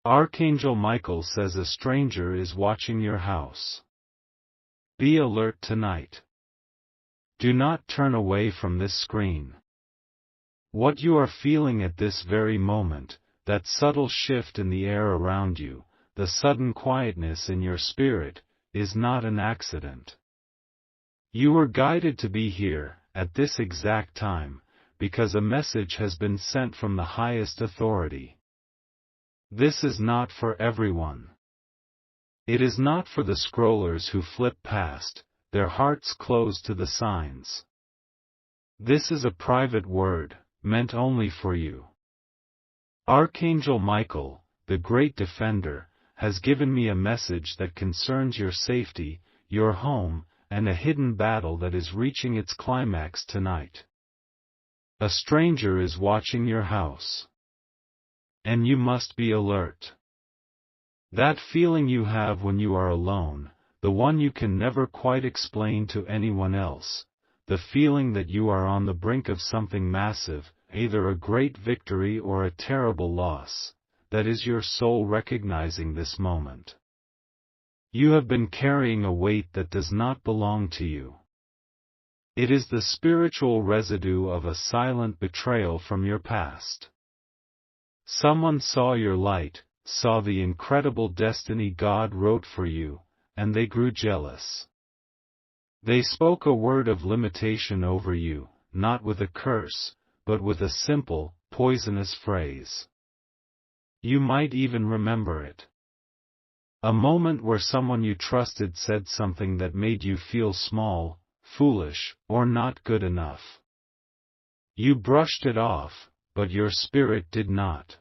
Archangel Michael says a stranger is watching your house. Be alert tonight. Do not turn away from this screen. What you are feeling at this very moment, that subtle shift in the air around you, the sudden quietness in your spirit, is not an accident. You were guided to be here, at this exact time, because a message has been sent from the highest authority. This is not for everyone. It is not for the scrollers who flip past, their hearts closed to the signs. This is a private word, meant only for you. Archangel Michael, the great defender, has given me a message that concerns your safety, your home, and a hidden battle that is reaching its climax tonight. A stranger is watching your house. And you must be alert. That feeling you have when you are alone, the one you can never quite explain to anyone else, the feeling that you are on the brink of something massive, either a great victory or a terrible loss, that is your soul recognizing this moment. You have been carrying a weight that does not belong to you. It is the spiritual residue of a silent betrayal from your past. Someone saw your light, saw the incredible destiny God wrote for you, and they grew jealous. They spoke a word of limitation over you, not with a curse, but with a simple, poisonous phrase. You might even remember it. A moment where someone you trusted said something that made you feel small, foolish, or not good enough. You brushed it off, but your spirit did not.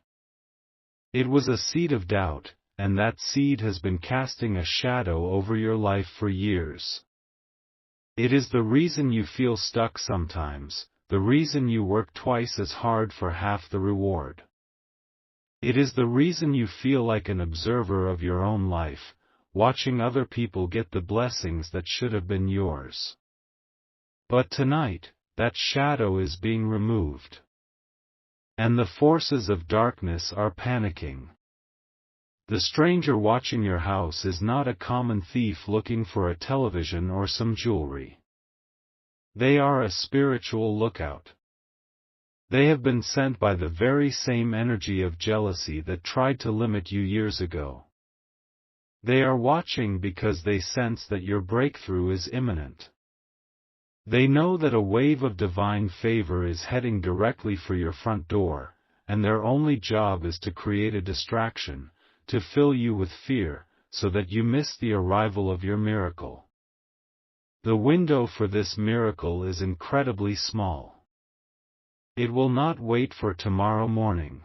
It was a seed of doubt, and that seed has been casting a shadow over your life for years. It is the reason you feel stuck sometimes, the reason you work twice as hard for half the reward. It is the reason you feel like an observer of your own life, watching other people get the blessings that should have been yours. But tonight, that shadow is being removed. And the forces of darkness are panicking. The stranger watching your house is not a common thief looking for a television or some jewelry. They are a spiritual lookout. They have been sent by the very same energy of jealousy that tried to limit you years ago. They are watching because they sense that your breakthrough is imminent. They know that a wave of divine favor is heading directly for your front door, and their only job is to create a distraction, to fill you with fear, so that you miss the arrival of your miracle. The window for this miracle is incredibly small. It will not wait for tomorrow morning.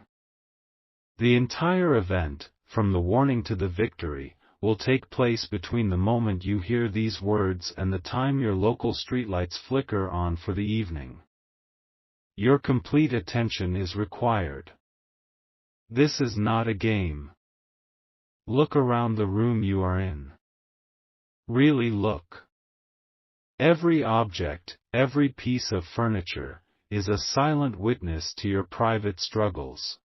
The entire event, from the warning to the victory, will take place between the moment you hear these words and the time your local streetlights flicker on for the evening. Your complete attention is required. This is not a game. Look around the room you are in. Really look. Every object, every piece of furniture, is a silent witness to your private struggles.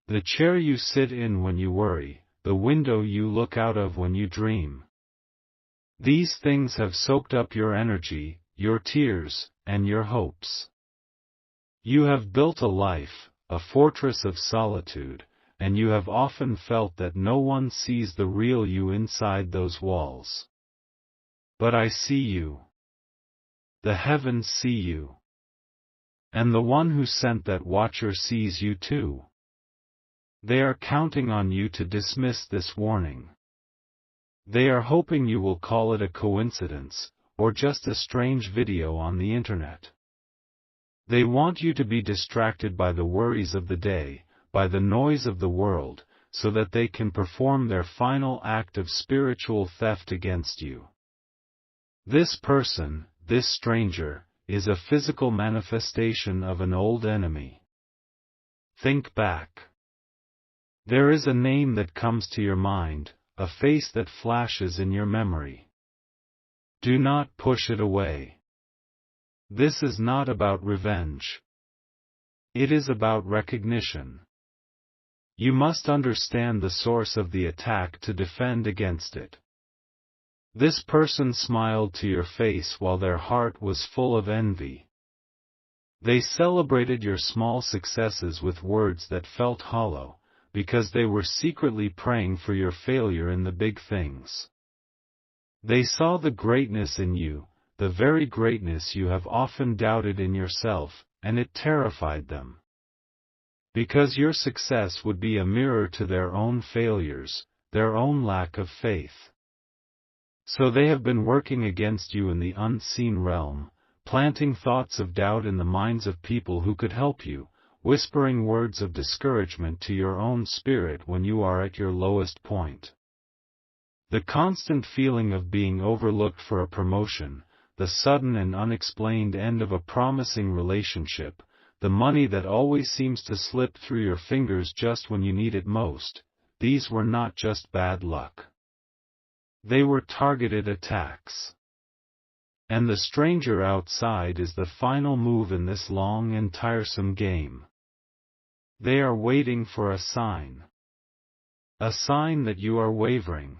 The chair you sit in when you worry, the window you look out of when you dream. These things have soaked up your energy, your tears, and your hopes. You have built a life, a fortress of solitude, and you have often felt that no one sees the real you inside those walls. But I see you. The heavens see you. And the one who sent that watcher sees you too. They are counting on you to dismiss this warning. They are hoping you will call it a coincidence, or just a strange video on the internet. They want you to be distracted by the worries of the day, by the noise of the world, so that they can perform their final act of spiritual theft against you. This person, this stranger, is a physical manifestation of an old enemy. Think back. There is a name that comes to your mind, a face that flashes in your memory. Do not push it away. This is not about revenge. It is about recognition. You must understand the source of the attack to defend against it. This person smiled to your face while their heart was full of envy. They celebrated your small successes with words that felt hollow, because they were secretly praying for your failure in the big things. They saw the greatness in you, the very greatness you have often doubted in yourself, and it terrified them. Because your success would be a mirror to their own failures, their own lack of faith. So they have been working against you in the unseen realm, planting thoughts of doubt in the minds of people who could help you, whispering words of discouragement to your own spirit when you are at your lowest point. The constant feeling of being overlooked for a promotion, the sudden and unexplained end of a promising relationship, the money that always seems to slip through your fingers just when you need it most, these were not just bad luck. They were targeted attacks. And the stranger outside is the final move in this long and tiresome game. They are waiting for a sign. A sign that you are wavering.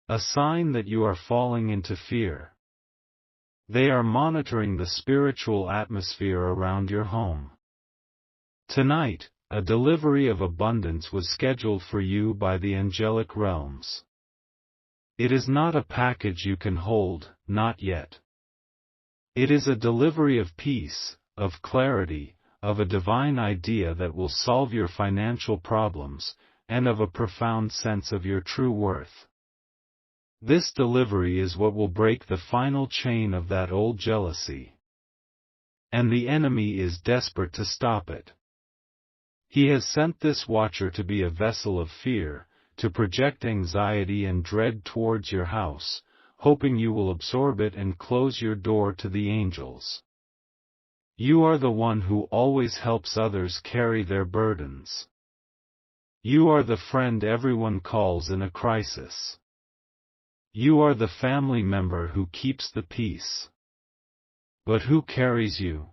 A sign that you are falling into fear. They are monitoring the spiritual atmosphere around your home. Tonight, a delivery of abundance was scheduled for you by the angelic realms. It is not a package you can hold, not yet. It is a delivery of peace, of clarity, of a divine idea that will solve your financial problems, and of a profound sense of your true worth. This delivery is what will break the final chain of that old jealousy. And the enemy is desperate to stop it. He has sent this watcher to be a vessel of fear, to project anxiety and dread towards your house, hoping you will absorb it and close your door to the angels. You are the one who always helps others carry their burdens. You are the friend everyone calls in a crisis. You are the family member who keeps the peace. But who carries you?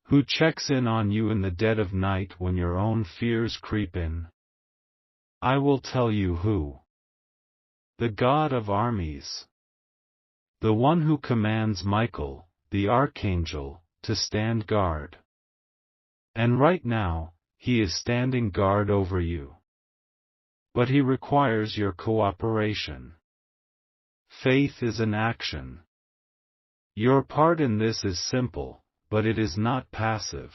Who checks in on you in the dead of night when your own fears creep in? I will tell you who. The God of armies. The one who commands Michael, the Archangel, to stand guard. And right now, he is standing guard over you. But he requires your cooperation. Faith is an action. Your part in this is simple, but it is not passive.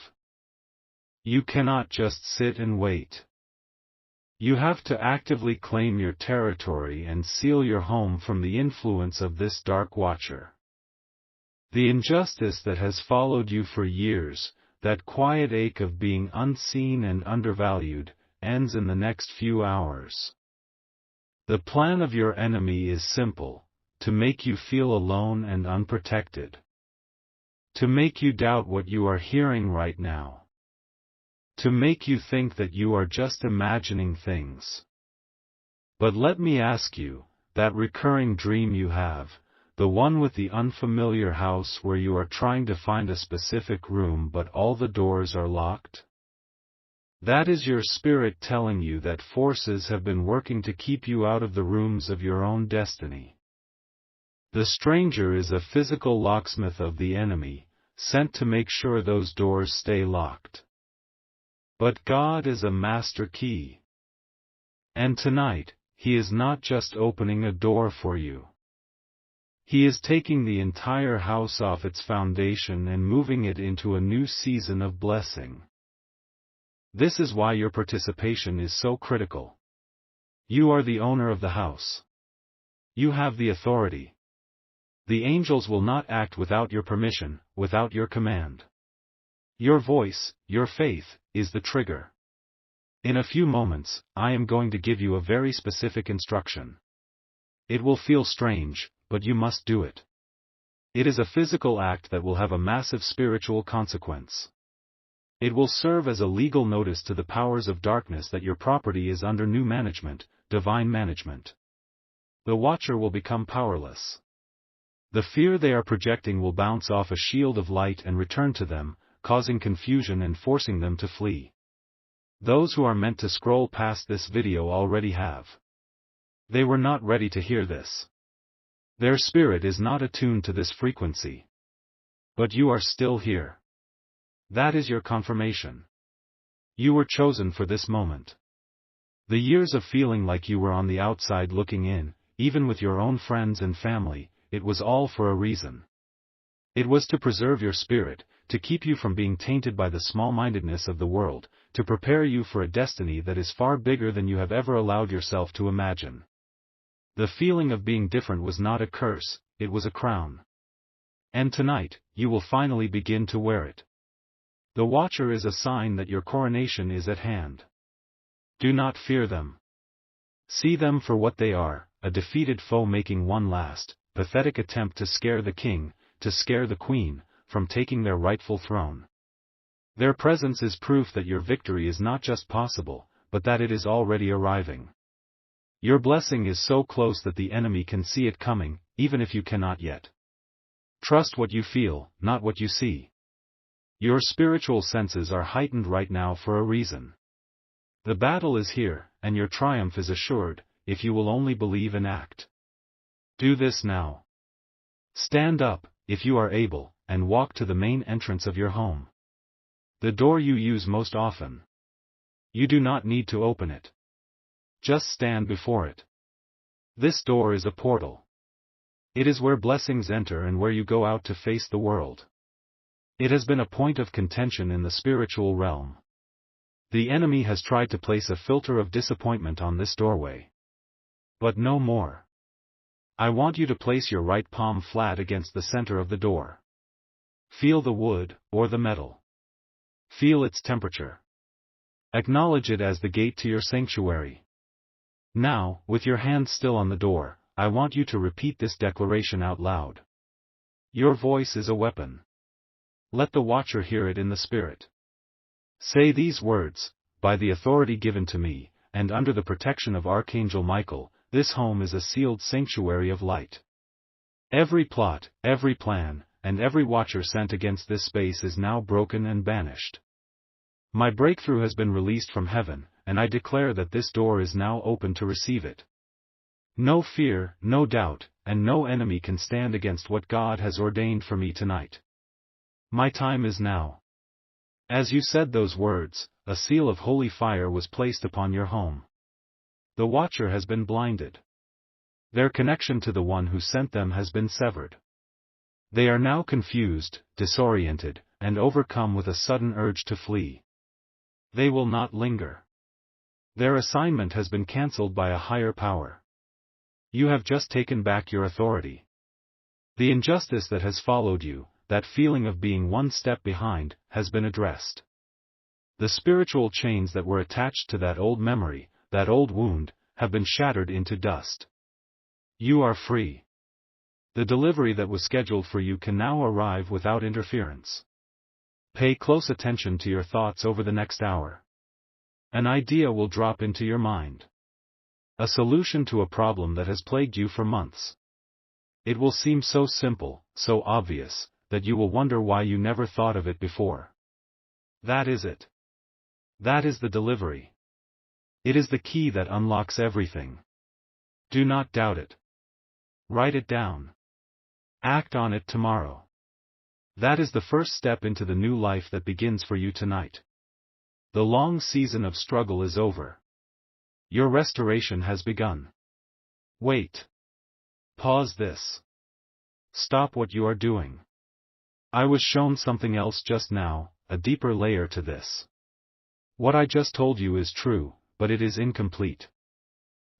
You cannot just sit and wait. You have to actively claim your territory and seal your home from the influence of this dark watcher. The injustice that has followed you for years, that quiet ache of being unseen and undervalued, ends in the next few hours. The plan of your enemy is simple: to make you feel alone and unprotected. To make you doubt what you are hearing right now. To make you think that you are just imagining things. But let me ask you, that recurring dream you have, the one with the unfamiliar house where you are trying to find a specific room but all the doors are locked? That is your spirit telling you that forces have been working to keep you out of the rooms of your own destiny. The stranger is a physical locksmith of the enemy, sent to make sure those doors stay locked. But God is a master key. And tonight, He is not just opening a door for you. He is taking the entire house off its foundation and moving it into a new season of blessing. This is why your participation is so critical. You are the owner of the house. You have the authority. The angels will not act without your permission, without your command. Your voice, your faith, is the trigger. In a few moments, I am going to give you a very specific instruction. It will feel strange, but you must do it. It is a physical act that will have a massive spiritual consequence. It will serve as a legal notice to the powers of darkness that your property is under new management, divine management. The watcher will become powerless. The fear they are projecting will bounce off a shield of light and return to them, causing confusion and forcing them to flee. Those who are meant to scroll past this video already have. They were not ready to hear this. Their spirit is not attuned to this frequency. But you are still here. That is your confirmation. You were chosen for this moment. The years of feeling like you were on the outside looking in, even with your own friends and family, it was all for a reason. It was to preserve your spirit, to keep you from being tainted by the small-mindedness of the world, to prepare you for a destiny that is far bigger than you have ever allowed yourself to imagine. The feeling of being different was not a curse, it was a crown. And tonight, you will finally begin to wear it. The Watcher is a sign that your coronation is at hand. Do not fear them. See them for what they are, a defeated foe making one last, pathetic attempt to scare the king, to scare the queen, from taking their rightful throne. Their presence is proof that your victory is not just possible, but that it is already arriving. Your blessing is so close that the enemy can see it coming, even if you cannot yet. Trust what you feel, not what you see. Your spiritual senses are heightened right now for a reason. The battle is here, and your triumph is assured, if you will only believe and act. Do this now. Stand up, if you are able, and walk to the main entrance of your home. The door you use most often. You do not need to open it. Just stand before it. This door is a portal. It is where blessings enter and where you go out to face the world. It has been a point of contention in the spiritual realm. The enemy has tried to place a filter of disappointment on this doorway. But no more. I want you to place your right palm flat against the center of the door. Feel the wood, or the metal. Feel its temperature. Acknowledge it as the gate to your sanctuary. Now, with your hand still on the door, I want you to repeat this declaration out loud. Your voice is a weapon. Let the Watcher hear it in the spirit. Say these words, by the authority given to me, and under the protection of Archangel Michael, this home is a sealed sanctuary of light. Every plot, every plan, and every Watcher sent against this space is now broken and banished. My breakthrough has been released from heaven, and I declare that this door is now open to receive it. No fear, no doubt, and no enemy can stand against what God has ordained for me tonight. My time is now. As you said those words, a seal of holy fire was placed upon your home. The Watcher has been blinded. Their connection to the one who sent them has been severed. They are now confused, disoriented, and overcome with a sudden urge to flee. They will not linger. Their assignment has been cancelled by a higher power. You have just taken back your authority. The injustice that has followed you, that feeling of being one step behind, has been addressed. The spiritual chains that were attached to that old memory, that old wound, have been shattered into dust. You are free. The delivery that was scheduled for you can now arrive without interference. Pay close attention to your thoughts over the next hour. An idea will drop into your mind. A solution to a problem that has plagued you for months. It will seem so simple, so obvious, that you will wonder why you never thought of it before. That is it. That is the delivery. It is the key that unlocks everything. Do not doubt it. Write it down. Act on it tomorrow. That is the first step into the new life that begins for you tonight. The long season of struggle is over. Your restoration has begun. Wait. Pause this. Stop what you are doing. I was shown something else just now, a deeper layer to this. What I just told you is true, but it is incomplete.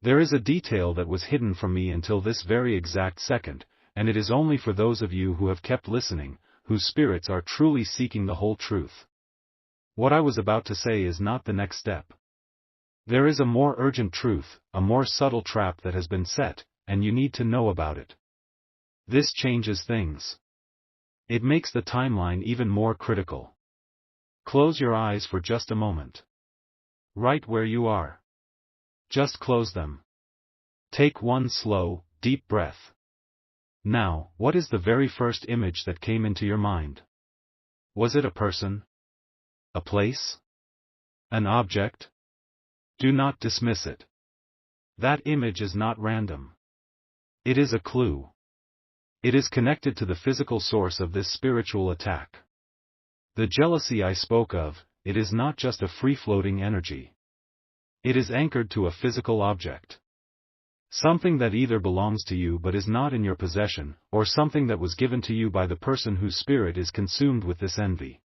There is a detail that was hidden from me until this very exact second, and it is only for those of you who have kept listening, whose spirits are truly seeking the whole truth. What I was about to say is not the next step. There is a more urgent truth, a more subtle trap that has been set, and you need to know about it. This changes things. It makes the timeline even more critical. Close your eyes for just a moment. Right where you are. Just close them. Take one slow, deep breath. Now, what is the very first image that came into your mind? Was it a person? A place? An object? Do not dismiss it. That image is not random. It is a clue. It is connected to the physical source of this spiritual attack. The jealousy I spoke of, it is not just a free-floating energy. It is anchored to a physical object. Something that either belongs to you but is not in your possession, or something that was given to you by the person whose spirit is consumed with this envy.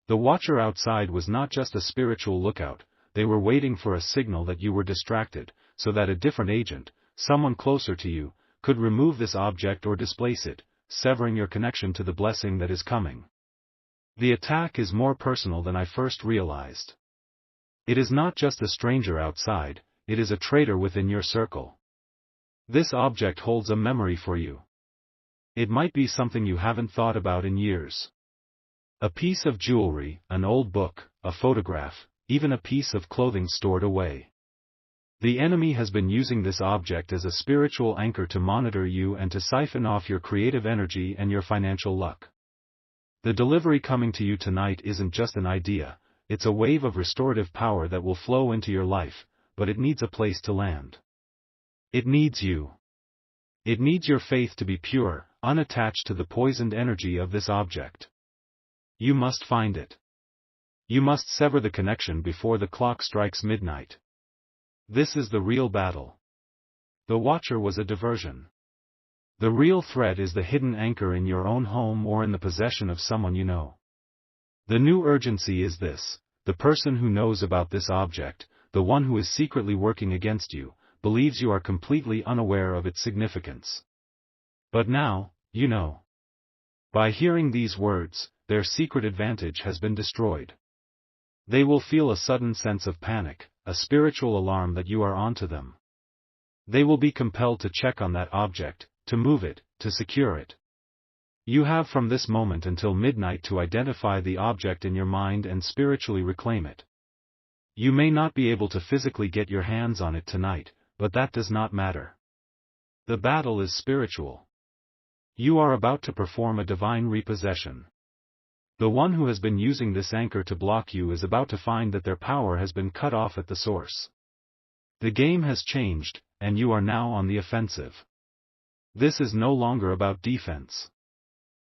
The watcher outside was not just a spiritual lookout, they were waiting for a signal that you were distracted, so that a different agent, someone closer to you, could remove this object or displace it, severing your connection to the blessing that is coming. The attack is more personal than I first realized. It is not just a stranger outside, it is a traitor within your circle. This object holds a memory for you. It might be something you haven't thought about in years. A piece of jewelry, an old book, a photograph, even a piece of clothing stored away. The enemy has been using this object as a spiritual anchor to monitor you and to siphon off your creative energy and your financial luck. The delivery coming to you tonight isn't just an idea, it's a wave of restorative power that will flow into your life, but it needs a place to land. It needs you. It needs your faith to be pure, unattached to the poisoned energy of this object. You must find it. You must sever the connection before the clock strikes midnight. This is the real battle. The watcher was a diversion. The real threat is the hidden anchor in your own home or in the possession of someone you know. The new urgency is this: the person who knows about this object, the one who is secretly working against you, believes you are completely unaware of its significance. But now, you know. By hearing these words, their secret advantage has been destroyed. They will feel a sudden sense of panic, a spiritual alarm that you are onto them. They will be compelled to check on that object, to move it, to secure it. You have from this moment until midnight to identify the object in your mind and spiritually reclaim it. You may not be able to physically get your hands on it tonight, but that does not matter. The battle is spiritual. You are about to perform a divine repossession. The one who has been using this anchor to block you is about to find that their power has been cut off at the source. The game has changed, and you are now on the offensive. This is no longer about defense.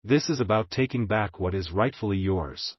This is about taking back what is rightfully yours.